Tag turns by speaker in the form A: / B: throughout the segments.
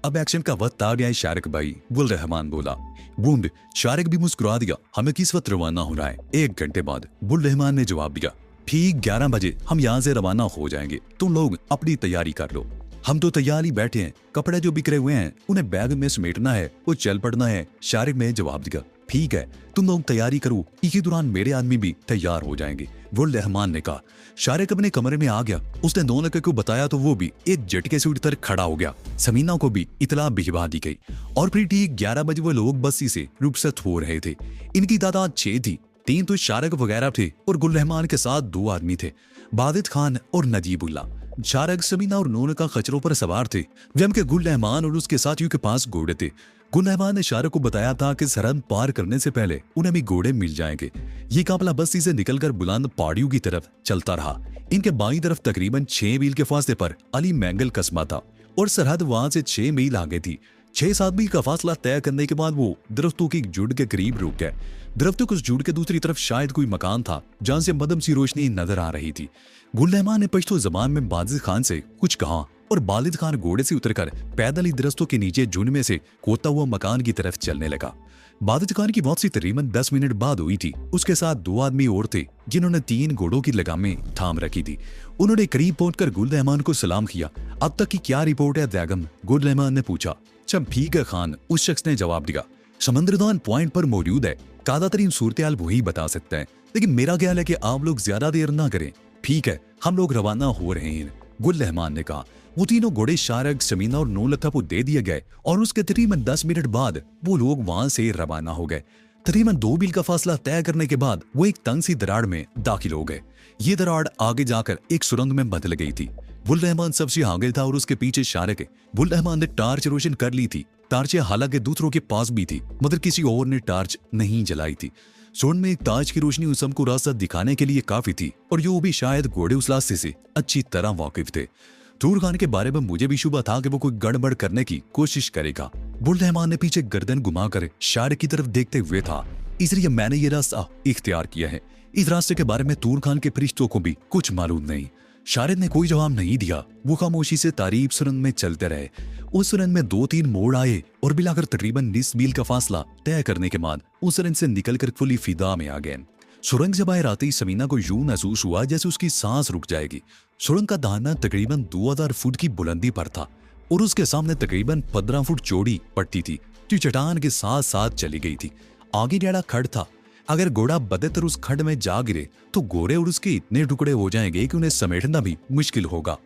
A: अब एक्शन का वक्त आ गया है शारिक भाई, बुल रहमान बोला। बूंद शारिक भी मुस्कुरा दिया। हमें किस वक्त रवाना होना है? 1 घंटे बाद, बुल रहमान ने जवाब दिया। ठीक 11 बजे हम यहाँ से रवाना हो जाएंगे, तुम लोग अपनी तैयारी कर लो। हम तो तैयार ही बैठे हैं, कपड़े जो बिखरे हुए हैं उन्हें बैग में समेटना है और चल पड़ना है। शारिक ने जवाब दिया। ठीक है, तुम लोग तैयारी करो, इसी दौरान मेरे आदमी भी तैयार हो जाएंगे, बुल रहमान ने कहा। शारिक अपने कमरे में आ गया। उसने 2 लड़के को बताया तो वो भी एक झटके से उठकर खड़ा हो गया। समीना को भी इतला भिजवा दी गई और फिर ठीक 11 बजे वो लोग बस्ती से रुखसत हो रहे थे। इनकी तादाद 6 थी। 3 तो शारिक वगैरह थे और गुल रहमान के साथ 2 आदमी थे, बादित खान और नजीबुल्ला। शारिक, समीना और नून का खच्चरों पर सवार थे, जबकि गुल रहमान और उसके साथियों के पास घोड़े थे। गुल रहमान ने शारिक को बताया था कि सरहद पार करने से पहले उन्हें भी घोड़े मिल जाएंगे। ये काफिला बस्ती से निकलकर बुलंद पहाड़ियों की तरफ चलता रहा। इनके बाईं तरफ तकरीबन 6 मील के फासले पर अली मैंगल कस्बा था और सरहद वहां से 6 मील आगे थी। 6-7 मील का फासला तय करने के बाद वो दरख्तों की झुंड के करीब रुक गए। दरख्तों के झुंड के दूसरी तरफ शायद कोई मकान था जहां से मदम सी रोशनी नजर आ रही थी। गुल रहमान ने पश्तो जबान में बाजिद खान से कुछ कहा और बालिद खान घोड़े से उतरकर पैदल ही दरख्तों के नीचे झुंड में से कोता हुआ मकान की तरफ चलने लगा। बालिद खान की मौत से तकरीबन 10 मिनट बाद हुई थी। उसके साथ 2 आदमी और थे जिन्होंने 3 घोड़ों की लगामें थाम रखी थी। उन्होंने करीब पहुंचकर गुल रहमान को सलाम किया। अब तक की क्या रिपोर्ट है बैगम? गुल रहमान ने पूछा। सब ठीक है खान, उस शख्स ने जवाब दिया। समंदरदान पॉइंट पर मौजूद है, ताज़ा तरीन सूरत हाल वही बता सकता है, लेकिन मेरा ख्याल है कि आप लोग ज्यादा देर ना करें। ठीक है, हम लोग रवाना हो रहे हैं, गुल रहमान ने कहा। वो तीनों घोड़े शारिक, समीना और नूलता को दे दिए गए और उसके तकरीबन 10 मिनट बाद वो लोग वहां से रवाना हो गए। तकरीबन 2 मील का फासला तय करने के बाद वो एक तंग सी दरार में दाखिल हो गए। ये दरार आगे जाकर एक सुरंग में बदल गई थी। बुल रहमान सबसे आगे था और उसके पीछे शारिक। बुल रहमान ने टार्च रोशन कर ली थी। टार्चें हालांकि दूसरों के पास भी थी, मगर किसी और ने टार्च नहीं जलाई थी। सुरंग में एक ताज की रोशनी उस सबको रास्ता दिखाने के लिए काफी थी और जो भी शायद घोड़े उस रास्ते से अच्छी तरह वाकिफ थे। तूर खान के बारे में मुझे भी शुबा था कि वो कोई गड़बड़ करने की कोशिश करेगा। बुल रहमान ने पीछे गर्दन घुमाकर शारिक की तरफ देखते हुए था। इसलिए मैंने ये रास्ता इख्तियार किया है। इस रास्ते के बारे में तूर खान के फरिश्तों को भी कुछ मालूम नहीं। शारिद ने कोई जवाब नहीं दिया। वो खामोशी से तारीफ सुरंग में चलते रहे। उस सुरंग में 2-3 मोड़ आए और मिलाकर तकरीबन 20 मील का फासला तय करने के बाद उस सुरंग से निकलकर खुली फिदा में आ गए। सुरंग से बाहर आते ही समीना को यूं महसूस हुआ जैसे उसकी सांस रुक जाएगी। सुरंग का दाना तकरीबन 2000 फुट की बुलंदी पर था और उसके सामने तकरीबन 15 फुट चौड़ी पट्टी थी जो चट्टान के साथ साथ चली गई थी। आगे टेढ़ा खड़ था। अगर घोड़ा बदतर उस खड्ड में जा गिरे तो गोरे और उसके इतने टुकड़े हो जाएंगे कि उन्हें समेटना भी मुश्किल होगा।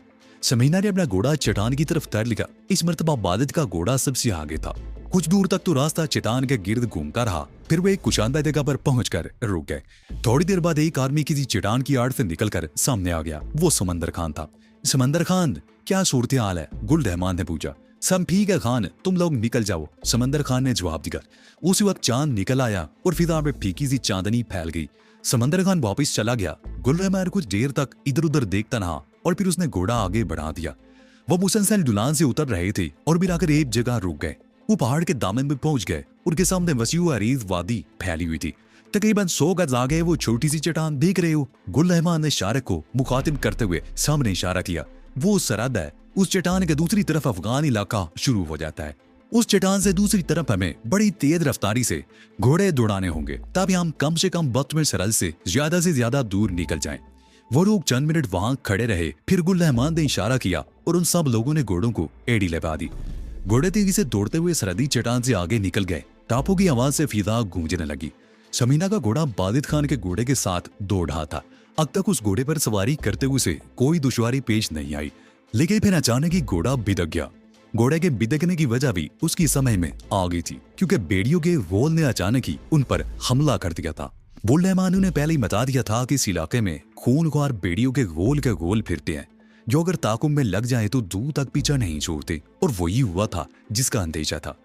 A: समीना ने अपना घोड़ा चट्टान की तरफ तैर लिया। इस मर्तबा बालिद का घोड़ा सबसे आगे था। कुछ दूर तक तो रास्ता चट्टान के गिर्द घूमता रहा, फिर वो एक कुशादा जगह पर पहुंचकर रुक गए। थोड़ी देर बाद एक आदमी किसी चट्टान की आड़ से निकलकर सामने आ गया। वो समंदर खान था। समंदर खान, क्या सूरत हाल है? गुल रहमान ने पूछा। सब ठीक है खान, तुम लोग निकल जाओ, समंदर खान ने जवाब दिया। उसी वक्त चांद निकल आया और फिजा में फीकी सी चांदनी फैल गई। समंदर खान वापस चला गया। गुल रहमान कुछ देर तक इधर उधर देखता रहा और फिर उसने घोड़ा आगे बढ़ा दिया। वो मुसलसल ढलान से उतर रहे थे और फिर आकर एक जगह रुक गए। वो पहाड़ के दामन में पहुंच गए। उनके सामने वसीउ अरीज वादी फैली हुई थी। तकरीबन 100 गज आगे वो छोटी सी चट्टान देख रहे हो? गुल रहमान ने शारिक को मुखातिब करते हुए सामने इशारा किया। वो सरहद है। उस चट्टान के दूसरी तरफ अफगान इलाका शुरू हो जाता है। उस चट्टान से दूसरी तरफ हमें बड़ी तेज रफ्तारी से घोड़े दौड़ाने होंगे ताकि हम कम से कम वक्त में सरहद से ज्यादा दूर निकल जाएं। वो लोग चंद मिनट वहां खड़े रहे। फिर गुल रहमान ने इशारा किया और उन सब लोगों ने घोड़ों को एड़ी लगा दी। घोड़े तेजी से दौड़ते हुए सरहदी चट्टान से आगे निकल गए। टापों की आवाज से फिजा गूंजने लगी। समीना का घोड़ा बालिद खान के घोड़े के साथ दौड़ रहा था। अब तक उस घोड़े पर सवारी करते हुए से कोई दुश्वारी पेश नहीं आई, लेकिन फिर अचानक ही घोड़ा बिदक गया। घोड़े के बिदकने की वजह भी उसकी समझ में आ गई थी, क्योंकि बेड़ियों के गोल ने अचानक ही उन पर हमला कर दिया था। बुल रहमान ने पहले ही बता दिया था कि इस इलाके में खूनख्वार बेड़ियों के गोल फिरते हैं, जो अगर ताकुम में लग जाए तो दूर तक पीछा नहीं छोड़ते, और वही हुआ था जिसका अंदेशा था।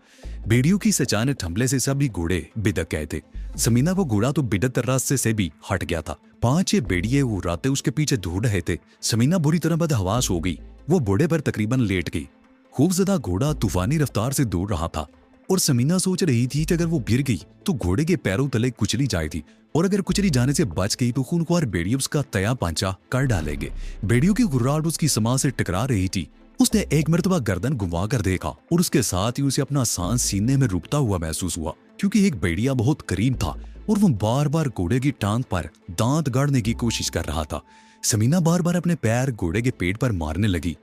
A: बेड़ियों की अचानक हमले से सभी घोड़े बिदक गए थे। समीना को घोड़ा तो बिदक रास्ते से भी हट गया था। 5-6 बेड़िए उड़ाते उसके पीछे ढूंढ रहे थे। समीना बुरी तरह बदहवास हो गई। वो घोड़े पर तकरीबन लेट गई। खूबजदा घोड़ा तूफानी रफ्तार से दौड़ रहा था और समीना सोच रही थी कि अगर वो गिर गई तो घोड़े के पैरों तले कुचली जाएगी, और अगर कुचली जाने से बच गई तो खूनख्वार बेड़ियों उसका तया पांचा कर डालेंगे। बेड़ियों की गुर्राहट उसकी समाज से टकरा रही थी उसने एक मर्तबा गर्दन घुमा कर देखा और उसके साथ ही उसे अपना सांस सीने में रुकता हुआ महसूस हुआ, क्योंकि एक भेड़िया बहुत करीब था और वो बार बार घोड़े की टांग पर दांत गाड़ने की कोशिश कर रहा था। समीना बार बार अपने पैर घोड़े के पेट पर मारने लगी।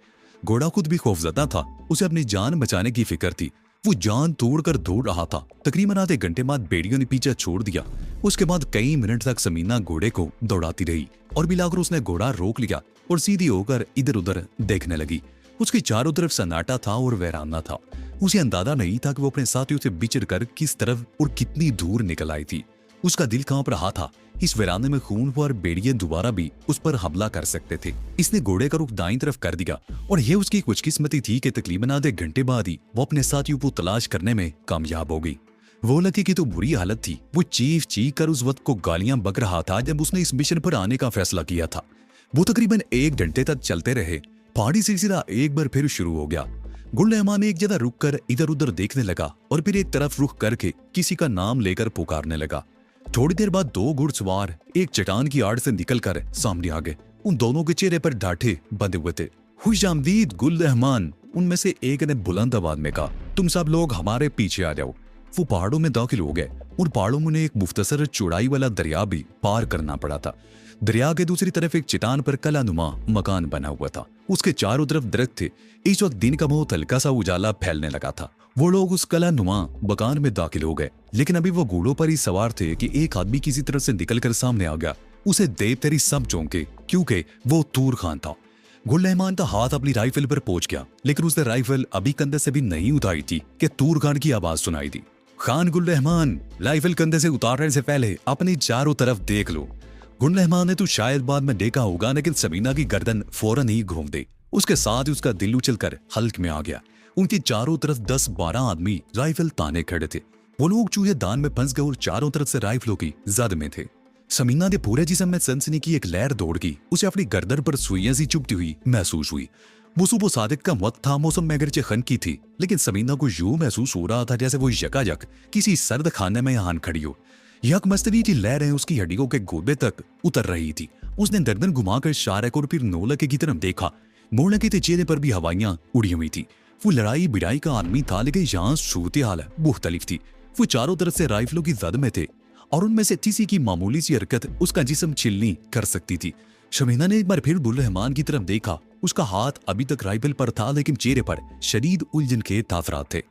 A: घोड़ा खुद भी खौफजदा था, उसे अपनी जान बचाने की फिक्र थी। वो जान तोड़कर दौड़ रहा था। तकरीबन आधे घंटे बाद भेड़ियों ने पीछे छोड़ दिया। उसके बाद कई मिनट तक समीना घोड़े को दौड़ाती रही और मिलाकर उसने घोड़ा रोक लिया और सीधी होकर इधर उधर देखने लगी। उसके चारों तरफ सन्नाटा था और वीराना था। उसे अंदाजा नहीं था कि वो अपने साथियों से बिछड़ कर किस तरफ और कितनी दूर निकल आई थी। उसका दिल कांप रहा था। इस वीराने में खून हुआ और भेड़िए दोबारा भी उस पर हमला कर सकते थे। इसने घोड़े का रुख दाईं तरफ कर दिया और यह उसकी खुशकिस्मती थी कि तकरीबन आधे घंटे बाद ही वो अपने साथियों को तलाश करने में कामयाब हो गई। वो लकी की तो बुरी हालत थी। वो चीख चीख कर उस वक्त को गालियां बक रहा था जब उसने इस मिशन पर आने का फैसला किया था। वो तकरीबन 1 घंटे तक चलते रहे। पहाड़ी सिलसिला एक बार फिर शुरू हो गया। गुलरहमान एक जगह रुक कर इधर उधर देखने लगा और फिर एक तरफ रुख करके किसी का नाम लेकर पुकारने लगा। थोड़ी देर बाद 2 घुड़सवार एक चट्टान की आड़ से निकलकर सामने आ गए। उन दोनों के चेहरे पर डांठे बंधे हुए थे। खुशामदीद गुलरहमान, उनमें से एक ने बुलंद आवाज में कहा, तुम सब लोग हमारे पीछे आ जाओ। वो पहाड़ों में दाखिल हो गए और पहाड़ों में एक मुख्तसर चौड़ाई वाला दरिया भी पार करना पड़ा था। दरिया के दूसरी तरफ एक चट्टान पर कलानुमा मकान बना हुआ था। उसके चारों तरफ दरख्त थे। इस वक्त दिन का बहुत हल्का सा उजाला फैलने लगा था। वो लोग उस कलानुमा मकान में दाखिल हो गए, लेकिन अभी वो घोड़ों पर ही सवार थे कि एक आदमी किसी तरह से निकलकर सामने आ गया। उसे देखते ही सब चौंके, क्योंकि वो तूर खान था। गुलरहमान का हाथ अपनी राइफल पर पहुंच गया, लेकिन उसने राइफल अभी कंधे से भी नहीं उतारी थी कि तूर खान की आवाज सुनाई दी। खान गुलरहमान, राइफल कंधे से उतारने से पहले अपनी चारों तरफ देख लो। गुलरहमान ने तो शायद बाद में देखा होगा, लेकिन समीना की गर्दन फौरन ही घूम दी। उसके साथ ही उसका दिल उछलकर हल्क में आ गया। उनके चारों तरफ 10-12 आदमी राइफल ताने खड़े थे। वो लोग चूहे दान में फंस गए और चारों तरफ से राइफलों की जद में थे। समीना के पूरे जिस्म में सनसनी की एक लहर दौड़ गई। उसे अपनी गर्दन पर सुइयां सी चुभती हुई महसूस हुई। वो सुबह सादिक का वक्त था। मौसम में अगरचे खनकी थी, लेकिन समीना को यूं महसूस हो रहा था जैसे वो यकायक किसी सर्द खाने में आन खड़ी हो। यक मस्तवी की लहरें उसकी हड्डियों के गोबे तक उतर रही थी। उसने गर्दन घुमाकर शारक और फिर नौलके की तरफ देखा। मोलके के चेहरे पर भी हवाइयां उड़ी हुई थी। वो लड़ाई बिड़ाई का आदमी था, लेकिन यहाँ सूरत हाल मुख्तलिफ थी। वो चारों तरफ से राइफलों की जद में थे और उनमें से किसी की मामूली सी हरकत उसका जिस्म छिलनी कर सकती थी। शमीना ने एक बार फिर गुलरहमान की तरफ देखा। उसका हाथ अभी तक राइफल पर था, लेकिन चेहरे पर शदीद उलझन के तासरात थे।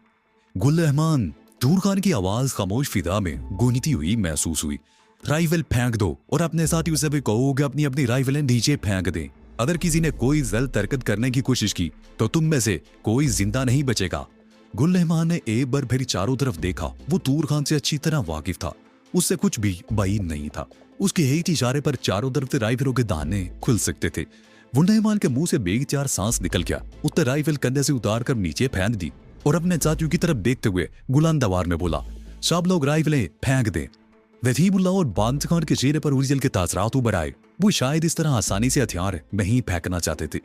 A: गुलरहमान, तूर खान की आवाज खामोश फिजा में गूंजती हुई महसूस हुई। राइफल फेंक दो और अपने साथियों से भी कहो कि अपनी अपनी राइफलें नीचे फेंक दें। अगर किसी ने कोई जल्द हरकत करने की कोशिश की तो तुम में से कोई जिंदा नहीं बचेगा। गुलरहमान ने एक बार फिर चारों तरफ देखा। वो तूर खान से अच्छी तरह वाकिफ था। उससे कुछ भी बाइन नहीं था। उसके एक इशारे पर चारों तरफ से राइफलों के दाने खुल सकते थे। गुलरहमान के मुंह से बेगचार सांस निकल गया। उसने राइफल कंधे से उतार कर नीचे फेंक दी और अपने साथियों की तरफ देखते हुए बुलंद आवाज में बोला, सब लोग राइफलें फेंक दें। वसीबुल्ला और बांद खान के चेहरे पर उलझन के तासरात उभर आए। वो शायद इस तरह आसानी से हथियार नहीं फेंकना चाहते थे,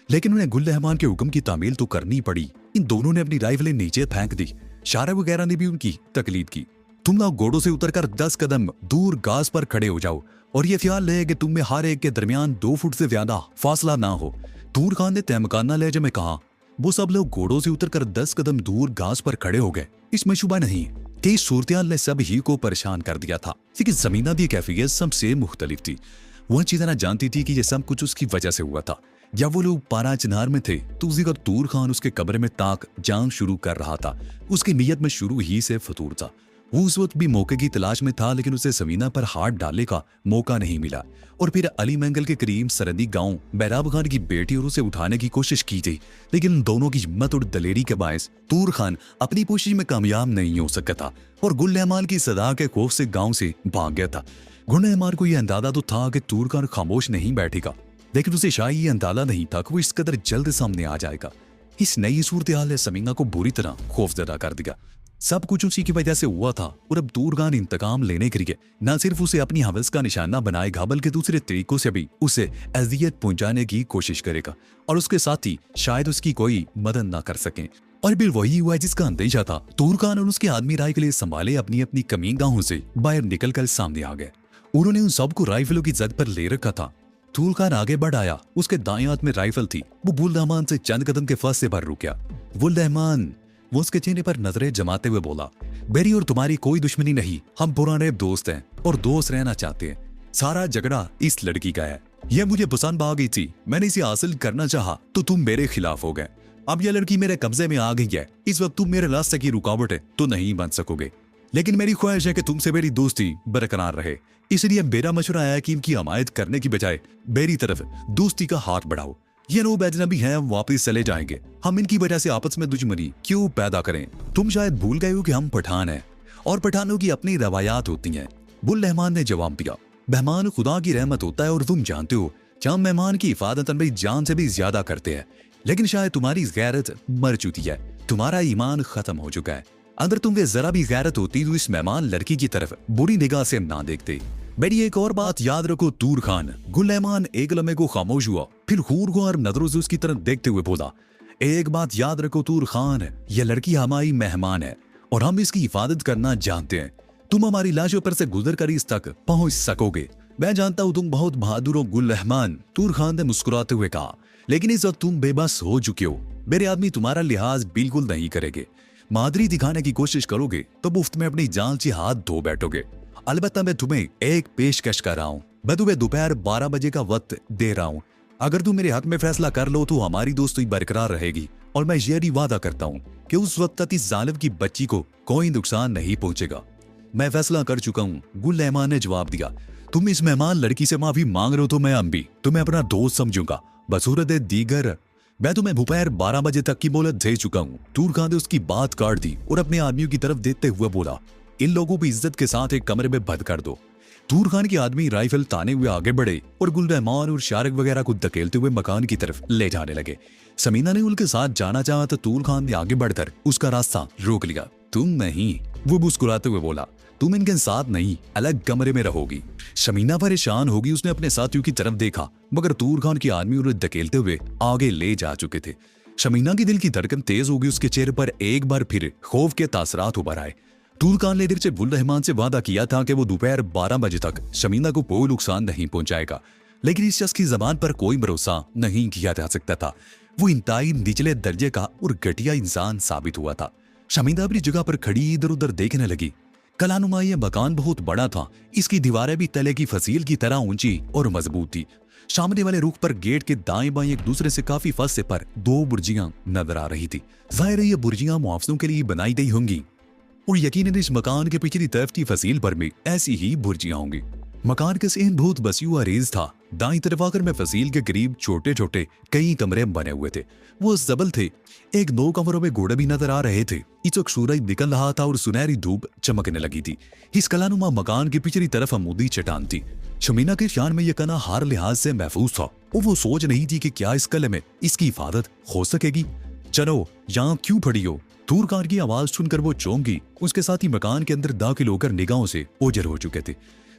A: लेकिन उन्हें गुलरहमान के हुक्म की तामील तो करनी पड़ी। इन दोनों ने अपनी राइफलें नीचे फेंक दी। शारा वगैरह ने भी उनकी तकलीद की। तुम लोग घोड़ों से उतरकर 10 कदम दूर घास पर खड़े हो जाओ और ये ख्याल रहे कि तुम में हर एक के दरमियान 2 फुट से ज्यादा फासला ना हो। तूर खान ने तहमकाना लहजे में कहा। वो सब लोग घोड़ों से उतरकर 10 कदम दूर घास पर खड़े हो गए। इसमें शुबा नहीं, तेज सूरत ने सब ही को परेशान कर दिया था, लेकिन समीना की कैफियत सबसे मुख्तलिफ थी। वो अच्छी तरह जानती थी कि यह सब कुछ उसकी वजह से हुआ था। जब वो लोग पारा चिनार में थे तो उसी वक्त तूर खान उसके कमरे में ताक जान शुरू कर रहा था। उसकी नीयत में शुरू ही से फतूर था। वो उस वक्त भी मौके की तलाश में था, लेकिन उसे समीना पर हाथ डालने का मौका नहीं मिला। और फिर अली मंगल के करीब सरहदी गांव बैराब खान की बेटी और उसे उठाने की कोशिश की गई, लेकिन दोनों की हिम्मत और दलेरी के बायस तूर खान अपनी कोशिश में कामयाब नहीं हो सका था और गुलरहमान की सदा के खौफ से गांव से भाग गया था। गुलरहमान को यह अंदाजा तो था कि तूर खान खामोश नहीं बैठेगा, लेकिन उसे शायद ये अंदाजा नहीं था कि वो इस कदर जल्द सामने आ जाएगा। इस नई सूरत हाल ने समीना को बुरी तरह खौफजदा कर दिया। सब कुछ उसी की वजह से हुआ था और अब तूर खान इंतकाम लेने के लिए न सिर्फ उसे अपनी हवस का निशाना बनाएगा, बल्कि दूसरे तरीकों से भी उसे अजियत पहुंचाने की कोशिश करेगा और उसके साथ ही शायद उसकी कोई मदद ना कर सके। और फिर वही हुआ जिसका अंदेशा था। तूर खान और उसके आदमी राय के लिए संभाले अपनी अपनी कमीनगाहों से बाहर निकलकर सामने आ गए। उन्होंने उन सबको राइफलों की जद पर ले रखा था। तूल खान आगे बढ़ आया। उसके दाएं हाथ में राइफल थी। वो बुल रहमान से चंद कदम के फासले पर रुक गया। बुल रहमान, वो उसके चेहरे पर नजरें जमाते हुए बोला, मेरी और तुम्हारी कोई दुश्मनी नहीं, हम पुराने दोस्त हैं और दोस्त रहना चाहते हैं। सारा झगड़ा इस लड़की का है। यह मुझे पसंद आ गई थी, मैंने इसे हासिल करना चाहा तो तुम मेरे खिलाफ हो गए। अब यह लड़की मेरे कब्जे में आ गई है। इस वक्त तुम मेरे रास्ते की रुकावट है तो नहीं बन सकोगे, लेकिन मेरी ख्वाहिश है कि तुमसे मेरी दोस्ती बरकरार रहे। इसलिए मेरा मशवरा है कि इनकी हमायत करने की बजाय मेरी तरफ दोस्ती का हाथ बढ़ाओ। ये लोग अजनबी हैं, वापस चले जाएंगे। हम इनकी वजह से आपस में दुश्मनी क्यों पैदा करें? तुम शायद भूल गए हो कि हम पठान हैं और पठानों की अपनी रवायात होती हैं। बुल रहमान ने जवाब दिया, मेहमान खुदा की रहमत होता है और तुम जानते हो कि हम मेहमान की हिफाजत अपनी जान से भी ज्यादा करते हैं। लेकिन शायद तुम्हारी गैरत मर चुकी है, तुम्हारा ईमान खत्म हो चुका है। अगर तुम्हें जरा भी गैरत होती तो इस मेहमान लड़की की तरफ बुरी निगाह से ना देखते। मेरी एक और बात याद रखो तूर खान। गुल रहमान एक लम्हे को खामोश हुआ, फिर खूर नजरों से उसकी तरफ देखते हुए बोला, एक बात याद रखो तूर खान, यह लड़की हमारी मेहमान है और हम इसकी हिफाजत करना जानते हैं। तुम हमारी लाशों पर से गुजर कर इस तक पहुंच सकोगे। मैं जानता हूं तुम बहुत बहादुर हो गुल रहमान, तूर खान ने मुस्कुराते हुए कहा, लेकिन इस वक्त तुम बेबस हो चुके हो। मेरे आदमी तुम्हारा लिहाज बिल्कुल नहीं करेंगे। मादरी दिखाने की कोशिश करोगे तो मुफ्त में अपनी जान से हाथ धो बैठोगे। अलबत्ता मैं तुम्हें एक पेशकश कर रहा हूं। मैं तुम्हें दोपहर 12 बजे का वक्त दे रहा हूं। अगर तुम मेरे हक में फैसला कर लो तो हमारी दोस्ती बरकरार रहेगी और मैं ये भी वादा करता हूं कि उस वक्त तक इस जालिम की बच्ची को कोई नुकसान नहीं पहुंचेगा। मैं फैसला कर चुका हूं, गुल रहमान ने जवाब दिया। तुम इस मेहमान लड़की से माफी मांग रहे हो तो मैं अम्बी तुम्हें अपना दोस्त समझूंगा। बसूरत दीगर मैं तुम्हें दोपहर 12 बजे तक की मोहलत दे चुका हूँ। तूर खान ने उसकी बात काट दी और अपने आदमियों की तरफ देखते हुए बोला, इन लोगों को इज्जत के साथ एक कमरे में बंद कर दो। तूर खान के आदमी राइफल ताने हुए आगे बढ़े और गुल रहमान और शारिक वगैरह को धकेलते हुए मकान की तरफ ले जाने लगे। समीना ने उनके साथ जाना चाहा तो तूर खान ने आगे बढ़कर उसका रास्ता रोक लिया। तुम नहीं, वो मुस्कुराते हुए बोला, तुम इनके साथ नहीं, अलग कमरे में रहोगी। शमीना परेशान होगी। उसने अपने साथियों की तरफ देखा मगर तूर खान के आदमी उन्हें धकेलते हुए आगे ले जा चुके थे। शमीना की दिल की धड़कन तेज होगी। उसके चेहरे पर एक बार फिर खौफ के तासरात उभर आए। तूर खान ने देर से गुल रहमान से वादा किया था कि वो दोपहर 12 बजे तक शमीना को कोई नुकसान नहीं पहुंचाएगा, लेकिन इस शख्स की जबान पर कोई भरोसा नहीं किया जा सकता था। वो इंतहाई निचले दर्जे का और घटिया इंसान साबित हुआ था। शमीना अपनी जगह पर खड़ी इधर उधर देखने लगी। कलानुमा ये मकान बहुत बड़ा था। इसकी दीवारें भी तले की फसील की तरह ऊंची और मजबूत थी। सामने वाले रुख पर गेट के दाएं बाएं एक दूसरे से काफी फासले पर 2 बुर्जियां नजर आ रही थी। जाहिर है ये बुर्जियां मुआवजों के लिए बनाई गई होंगी और यकीनन इस मकान के पिछली तरफ की फसील पर भी ऐसी ही बुर्जियां होंगी। मकान का सेहन बहुत वसी हुआ रेज था। दाईं तरफ आकर में फसील के करीब छोटे छोटे कई कमरे बने हुए थे। वो जबल थे। एक 2 कमरों में घोड़े भी नजर आ रहे थे। इस वक्त सूरज निकल रहा था और सुनहरी धूप चमकने लगी थी। इस कलानुमा मकान की पिछली तरफ अमूदी चट्टान थी। शमीना के शान में यह कना हर लिहाज से महफूज था और वो सोच नहीं थी कि क्या इस कले में इसकी हिफाजत हो सकेगी। चलो यहाँ क्यों खड़ी हो? तूर खान की आवाज सुनकर वो चौंकी। उसके साथ ही मकान के अंदर दाखिल होकर निगाहों से ओझल हो चुके थे।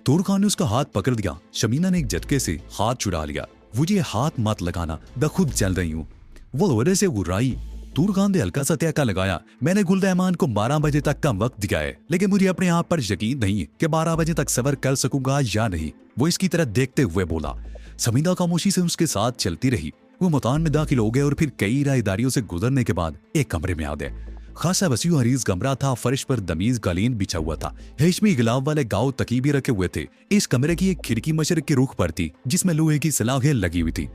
A: तूर खान ने उसका हाथ पकड़ दिया। शमीना ने एक झटके से हाथ छुड़ा लिया। मुझे हाथ मत लगाना, मैं खुद चल रही हूँ। वो दोहरे से गुर्राई। तूर खान ने हल्का सा तहका लगाया। मैंने गुल रहमान को 12 बजे तक का वक्त दिया है, लेकिन मुझे अपने आप पर यकीन नहीं कि 12 बजे तक सबर कर सकूंगा या नहीं। वो इसकी तरह देखते हुए बोला। समीना खामोशी से उसके साथ चलती रही। वो मकान में दाखिल हो गए और फिर कई राहदारियों से गुजरने के बाद एक कमरे में आ गए। खासा वसी हरीज कमरा था। फर्श पर तमीज कालीन बिछा हुआ था। रेशमी गुलाब वाले गाँव तकीबे रखे हुए थे। इस कमरे की एक खिड़की मशरक के रुख पर थी जिसमें लोहे की सलाखें लगी हुई थी।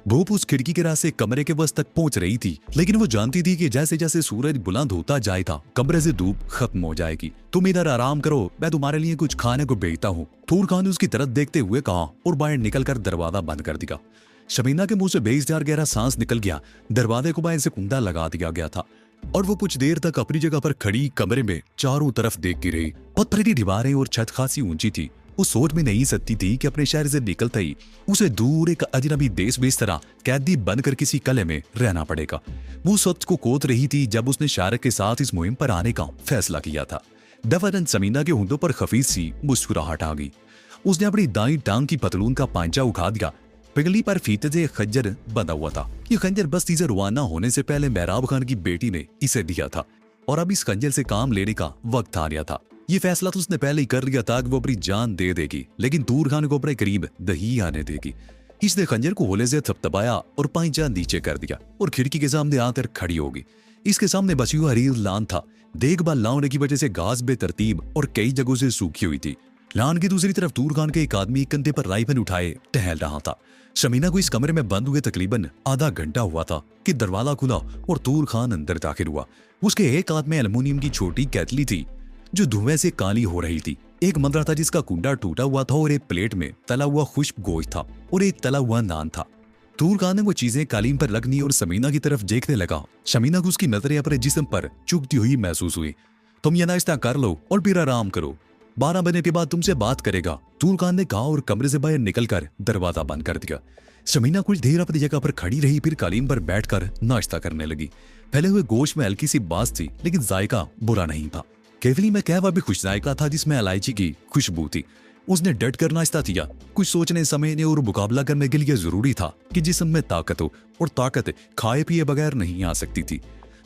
A: धूप उस खिड़की के रास्ते कमरे के वस्त तक पहुंच रही थी, लेकिन वो जानती थी कि जैसे जैसे सूरज बुलंद होता जाएगा कमरे से धूप खत्म हो जाएगी। तुम इधर आराम करो, मैं तुम्हारे लिए कुछ खाने को भेजता हूँ। तूर खान ने उसकी तरफ देखते हुए कहा और बाहर निकलकर दरवाजा बंद कर दिया। शमीना के मुंह से बेजार गहरा सांस निकल गया। दरवाजे को बाहर से कुंडा लगा दिया गया था और वो कुछ देर तक अपनी जगह पर खड़ी कमरे में चारों तरफ देखती रही। पत्थरी दीवारें और छत खासी ऊंची थी। वो सोच में नहीं सकती थी कि अपने शहर से निकलते ही उसे दूर एक अजनबी देश में इस तरह कैदी बनकर किसी कले में रहना पड़ेगा। वो सच को कोत रही थी जब उसने शारिक के साथ इस मुहिम पर आने का फैसला किया था। दफन समीना के होंठों पर खफीफ सी मुस्कुराहट आ गई। उसने अपनी दाईं टांग की पतलून का पांचा उठा दिया। पिगली पर फीते से खंजर बंधा हुआ था। ये खंजर बस्ती से रवाना होने से पहले मेहराब खान की बेटी ने इसे दिया था और अब इस खंजर से काम लेने का वक्त आ गया था। ये फैसला तो उसने पहले ही कर लिया था कि वो अपनी जान दे देगी, लेकिन तूर खान को अपने करीब नहीं आने देगी। इसने खंजर को होले से थपथपाया और पांचा नीचे कर दिया और खिड़की के सामने आकर खड़ी होगी। इसके सामने बची हुई हरी लान था। देखभाल ना होने की वजह से घास बेतरतीब और कई जगहों से सूखी हुई थी। लान की दूसरी तरफ तूर खान के एक आदमी कंधे पर राइफल उठाए टहल रहा था। शमीना को इस कमरे में बंद हुए तकरीबन आधा घंटा हुआ था कि दरवाजा खुला और तूर खान अंदर दाखिल हुआ। उसके एक हाथ में एल्युमिनियम की छोटी केतली थी जो धुएं से काली हो रही थी। एक मंदरा था जिसका कुंडा टूटा हुआ था और एक प्लेट में तला हुआ खुश्क गोश्त था और एक तला हुआ नान था। तूर खान ने वो चीजें कालीन पर रख दी और शमीना की तरफ देखने लगा। शमीना को उसकी नजरें अपने जिस्म पर चुभती हुई महसूस हुई। तुम ये नाश्ता कर लो और फिर आराम करो, 12 बजे के बाद तुमसे बात करेगा, तूर खान ने कहा और कमरे से बाहर निकलकर दरवाजा बंद कर दिया। शमीना कुछ देर अपनी जगह पर खड़ी रही, फिर कालीन पर बैठकर नाश्ता करने लगी। फैले हुए गोश्त में हल्की सी बास थी लेकिन जायका बुरा नहीं था। केवली में कहवा भी खुश जायका था जिसमें इलायची की खुशबू थी। उसने डट कर नाश्ता किया। कुछ सोचने समझने और मुकाबला करने के लिए जरूरी था कि जिस्म में ताकत हो, और ताकत खाए पिए बगैर नहीं आ सकती थी।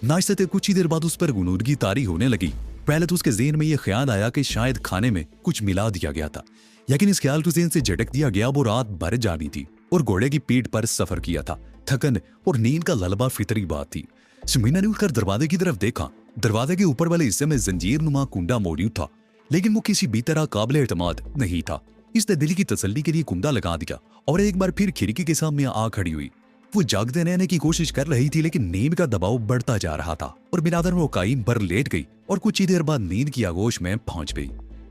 A: नाश्ते से कुछ ही देर बाद उस पर गुनूदगी तारी होने लगी। पहले तो उसके ज़हन में यह ख्याल आया कि शायद खाने में कुछ मिला दिया गया था, लेकिन इस ख्याल को ज़हन से झटक दिया गया। वो रात भर जानी थी और घोड़े की पीठ पर सफर किया था। थकन और नींद का ललबा फितरी बात थी। शमीना ने उठकर दरवाजे की तरफ देखा। दरवाजे के ऊपर वाले हिस्से में जंजीर नुमा कुंडा मौजूद था, लेकिन वो किसी भी तरह काबिल एतमाद नहीं था। इसने दिल की तसल्ली के लिए कुंडा लगा दिया और एक बार फिर खिड़की के सामने आ खड़ी हुई। वो जागते रहने की कोशिश कर रही थी लेकिन नींद का दबाव बढ़ता जा रहा था और बिनादर वो कायम पर लेट गई और कुछ ही देर बाद नींद की आगोश में पहुंच गई।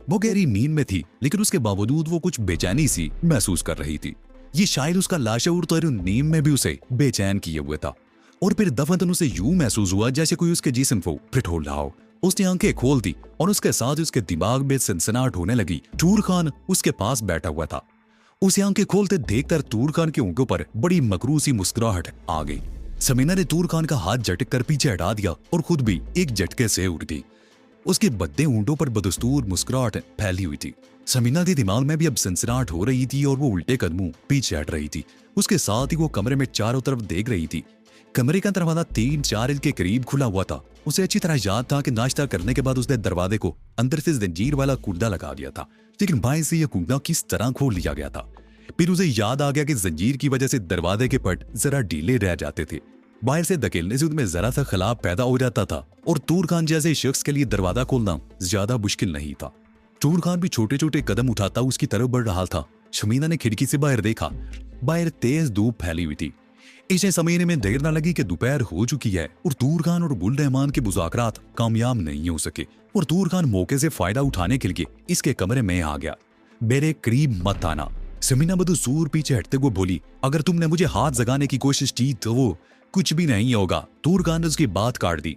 A: वो गहरी नींद में थी लेकिन उसके बावजूद वो कुछ बेचैनी सी महसूस कर रही थी। ये शायद उसका लाशऊर तो नींद में भी उसे बेचैन किए हुए था। और फिर दफनतन उसे यूं महसूस हुआ जैसे कोई उसके जिस्म को फिटोल रहा हो। उसने आंखें खोल दी और उसके साथ उसके दिमाग में सनसनाहट होने लगी। तूर खान उसके पास बैठा हुआ था। उसे आंखें खोलते देखकर तूर खान के ऊँटों पर बड़ी मकरूसी मुस्कुराहट आ गई। समीना ने तूर खान का हाथ झटक कर पीछे हटा दिया और खुद भी एक झटके से उठ गई। उसके बद्दे ऊँटों पर बदस्तूर मुस्कुराहट फैली हुई थी। समीना के दिमाग में भी अब सनसनाहट हो रही थी और वो उल्टे कदमों पीछे हट रही थी। उसके साथ ही वो कमरे में चारों तरफ देख रही थी। कमरे का दरवाजा 3-4 इंच के करीब खुला हुआ था। उसे अच्छी तरह याद था कि नाश्ता करने के बाद उसने दरवाजे को अंदर से जंजीर वाला कुंडा लगा दिया था, लेकिन बाहर से यह कुंडा किस तरह खोल लिया गया था। फिर उसे याद आ गया कि जंजीर की वजह से दरवाजे के पट जरा ढीले रह जाते थे। बाहर से धकेलने से उनमें जरा सा खलाब पैदा हो जाता था और तूर खान जैसे शख्स के लिए दरवाजा खोलना ज्यादा मुश्किल नहीं था। तूर खान भी छोटे छोटे कदम उठाता उसकी तरफ बढ़ रहा था। शमीना ने खिड़की से बाहर देखा। बाहर तेज धूप फैली हुई थी। इसे समझने में देर न लगी कि दोपहर हो चुकी है और तूर खान और गुल रहमान के मुज़ाकरात कामयाब नहीं हो सके और तूर खान मौके से फायदा उठाने के लिए इसके कमरे में आ गया। मेरे करीब मत आना। समीना बदसूर पीछे हटते हुए बोली, अगर तुमने मुझे हाथ जगाने की कोशिश की तो वो कुछ भी नहीं होगा। तूर खान ने उसकी बात काट दी।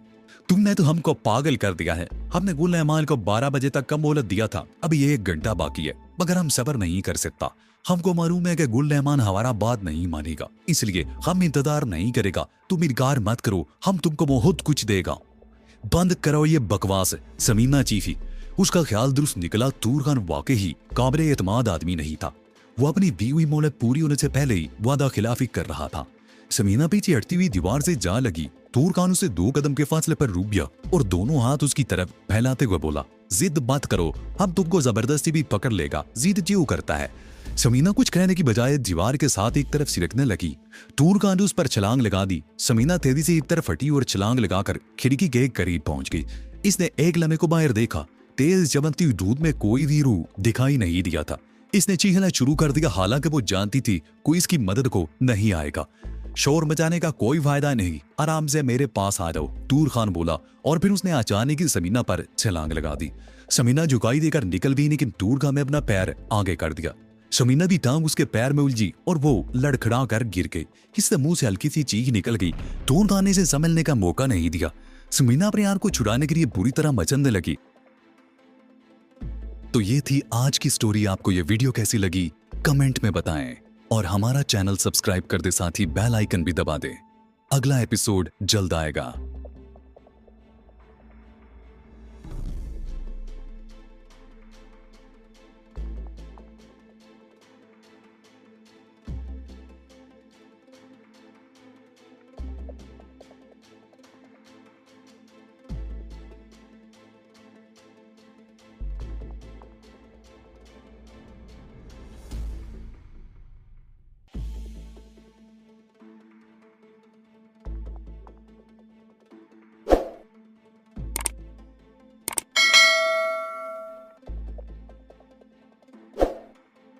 A: तुमने तो हमको पागल कर दिया है। हमने गुल रहमान को 12 बजे तक का मोहलत दिया था, अभी 1 घंटा बाकी है, मगर हम सब्र नहीं कर सकता। हमको मालूम है कि गुल रहमान हमारा बात नहीं मानेगा, इसलिए हम इंतजार नहीं करेगा। तुम इनकार मत करो, हम तुमको बहुत कुछ देगा। बंद करो ये बकवास। समीना चीखी। उसका ख्याल दुरुस्त निकला। तूर खान वाकई ही काबिल एतमाद आदमी नहीं था। वो अपनी दी हुई मोहलत पूरी होने से पहले ही वादा खिलाफी कर रहा था। समीना पीछे हटती हुई दीवार से जा लगी। तूर खान उसे 2 कदम के फासले पर रुक गया और दोनों हाथ उसकी तरफ फैलाते हुए बोला, जिद मत करो, हम तुमको जबरदस्ती भी पकड़ लेगा। जिद क्यों करता है? समीना कुछ कहने की बजाय दीवार के साथ एक तरफ सिरकने लगी। तूर खान ने उस पर छलांग लगा दी। समीना तेजी से एक तरफ हटी और छलांग लगाकर खिड़की के करीब पहुंच गई। इसने एक लम्हे को बाहर देखा। तेज चमकती हुई धूप में कोई भी रूह दिखाई नहीं दिया था। इसने चीखना शुरू कर दिया, हालांकि वो जानती थी कोई इसकी मदद को नहीं आएगा। शोर मचाने का कोई फायदा नहीं, आराम से मेरे पास आ जाओ, तूर खान बोला और फिर उसने अचानक ही समीना पर छलांग लगा दी। समीना झुकाई देकर निकल गई, लेकिन तूर खान ने अपना पैर आगे कर दिया। समीना की टांग उसके पैर में उलझी और वो लड़खड़ा कर गिर गई। इससे मुंह से हल्की सी चीख निकल गई। तूर खान ने इसे संभलने का मौका नहीं दिया। समीना अपने यार को छुड़ाने के लिए बुरी तरह मचलने लगी। तो ये थी आज की स्टोरी। आपको ये वीडियो कैसी लगी कमेंट में बताएं और हमारा चैनल सब्सक्राइब कर दे, साथ ही बेल आइकन भी दबा दे। अगला एपिसोड जल्द आएगा।